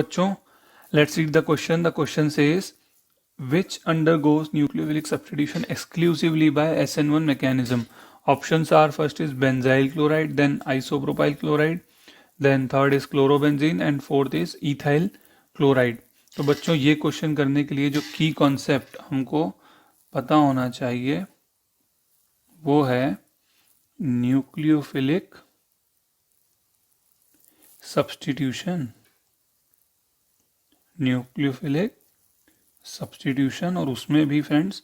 बच्चों, let's read the question. The question says which undergoes nucleophilic substitution exclusively by SN1 mechanism. Options are: first is benzyl chloride, then isopropyl chloride, then third is chlorobenzene and fourth is ethyl chloride. तो बच्चों ये question करने के लिए जो की concept हमको पता होना चाहिए वो है न्यूक्लियोफिलिक सब्स्टिट्यूशन. न्यूक्लियोफिलिक सब्स्टिट्यूशन, और उसमें भी फ्रेंड्स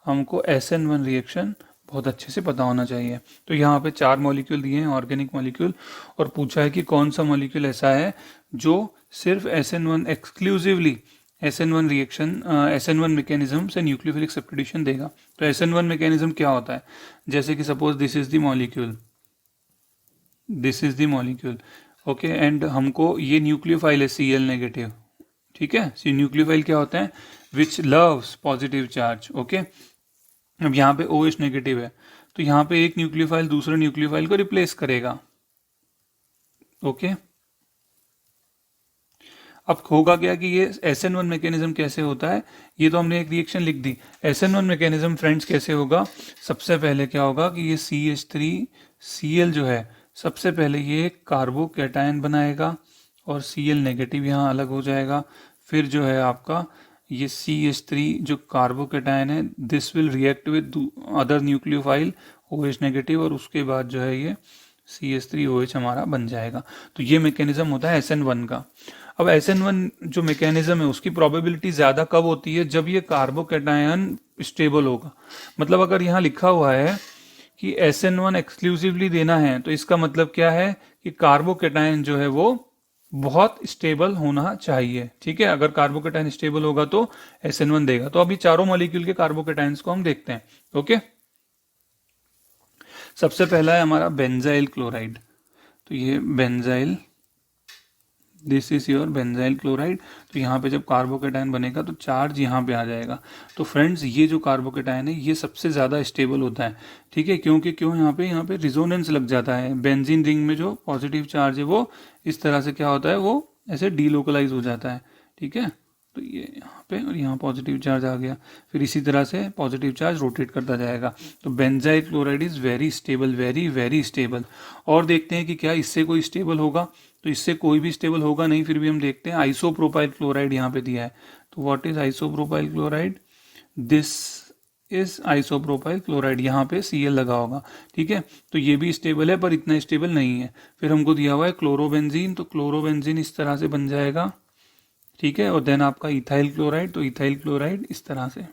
हमको SN1 रिएक्शन बहुत अच्छे से पता होना चाहिए. तो यहाँ पे 4 मॉलिक्यूल दिए हैं, ऑर्गेनिक मॉलिक्यूल, और पूछा है कि कौन सा मॉलिक्यूल ऐसा है जो सिर्फ SN1 exclusively SN1 reaction SN1 mechanism से न्यूक्लियोफिलिक सब्स्टिट्यूशन देगा. तो SN1 मैकेनिज्म क्या होता है? जैसे कि suppose this is the molecule, okay, and हमको ये न्यूक्लियोफाइल है Cl नेगेटिव. ठीक है, न्यूक्लियोफाइल क्या होता है? विच लव्स पॉजिटिव चार्ज. ओके, अब यहाँ पे OH नेगेटिव है, तो यहाँ पे एक न्यूक्लियोफाइल दूसरे न्यूक्लियोफाइल को रिप्लेस करेगा. ओके, अब होगा क्या कि ये SN1 मैकेनिज्म कैसे होता है, ये तो हमने एक रिएक्शन लिख दी. SN1 मैकेनिज्म फ्रेंड्स कैसे होगा? सबसे पहले क्या होगा कि ये CH3Cl जो है, सबसे पहले ये कार्बोकैटायन बनाएगा और Cl नेगेटिव यहाँ अलग हो जाएगा. फिर जो है आपका ये CH3 जो कार्बोकैटायन है, this will react with other nucleophile OH negative, और उसके बाद जो है ये CH3OH हमारा बन जाएगा. तो ये मैकेनिज्म होता है SN1 का. अब SN1 जो मैकेनिज्म है उसकी प्रोबेबिलिटी ज़्यादा कब होती है? जब ये कार्बोकैटायन स्टेबल होगा. मतलब अगर यहाँ लिखा हुआ है कि SN1 एक्सक्लूसिवली देना है, तो इसका मतलब क्या है कि कार्बोकैटायन जो है वो बहुत स्टेबल होना चाहिए. ठीक है, अगर कार्बोकैटायन स्टेबल होगा तो SN1 देगा. तो अभी चारों मॉलिक्यूल के कार्बोकैटायंस को हम देखते हैं. ओके, सबसे पहला है हमारा बेंजाइल क्लोराइड. तो ये benzyl, this is your benzyl chloride. तो यहाँ पे जब कार्बोकैटायन बनेगा तो चार्ज यहाँ पे आ जाएगा. तो फ्रेंड्स ये जो कार्बोकैटायन है ये सबसे ज़्यादा स्टेबल होता है. ठीक है, क्यों यहाँ पे रिजोनेंस लग जाता है. बेंजीन रिंग में जो पॉजिटिव चार्ज है वो इस तरह से क्या होता है, वो ऐसे डीलोकलाइज हो जाता है. ठीक है, तो ये यहाँ पे और यहाँ पॉजिटिव चार्ज आ गया, फिर इसी तरह से पॉजिटिव चार्ज रोटेट करता जाएगा. तो benzyl chloride is very stable, very very stable. और देखते हैं कि क्या इससे कोई स्टेबल होगा. तो इससे कोई भी स्टेबल होगा नहीं, फिर भी हम देखते हैं. आइसोप्रोपाइल क्लोराइड यहाँ पे दिया है. तो what is isopropyl chloride? This is isopropyl chloride. यहाँ पे Cl लगा होगा. ठीक है, तो ये भी स्टेबल है पर इतना स्टेबल नहीं है. फिर हमको दिया हुआ है क्लोरोबेंजीन, तो क्लोरोबेंजीन इस तरह से बन जाएगा. ठीक है, और देन आपका इथाइल क्लोराइड, तो इथाइल क्लोराइड इस तरह से.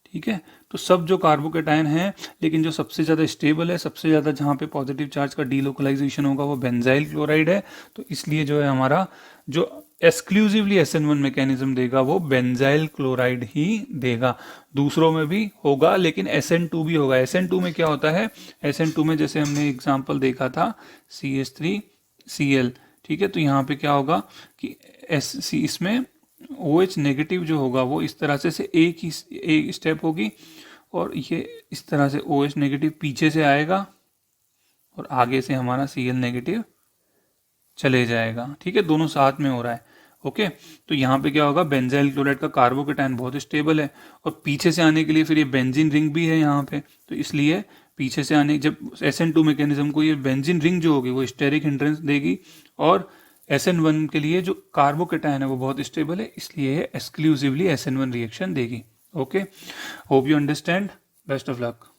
ठीक है, तो सब जो कार्बोकैटायन है, लेकिन जो सबसे ज़्यादा स्टेबल है, सबसे ज़्यादा जहाँ पे पॉजिटिव चार्ज का डीलोकलाइजेशन होगा वो बेंजाइल क्लोराइड है. तो इसलिए जो है हमारा जो एक्सक्लूसिवली SN1 मैकेनिज्म देगा वो बेंजाइल क्लोराइड ही देगा. दूसरों में भी होगा लेकिन SN2 भी होगा. SN2 में क्या होता है? SN2 में जैसे हमने एग्जाम्पल देखा था CH3Cl. ठीक है, तो यहाँ पे क्या होगा कि इसमें OH नेगेटिव जो होगा वो इस तरह से एक स्टेप होगी, और ये इस तरह से OH नेगेटिव पीछे से आएगा और आगे से हमारा Cl नेगेटिव चले जाएगा. ठीक है, दोनों साथ में हो रहा है. ओके, तो यहाँ पे क्या होगा, बेंजाइल क्लोराइड का कार्बोकैटायन बहुत स्टेबल है, और पीछे से आने के लिए फिर ये बेंजीन रिंग भी है यहाँ पे. तो इसलिए पीछे से आने, जब SN2 मैकेनिज्म को ये बेंजीन रिंग जो होगी वो स्टेरिक हिंड्रेंस देगी, और SN1 के लिए जो कार्बोकैटायन है वो बहुत स्टेबल है, इसलिए ये एक्सक्लूसिवली SN1 रिएक्शन देगी. Okay, hope you understand. Best of luck.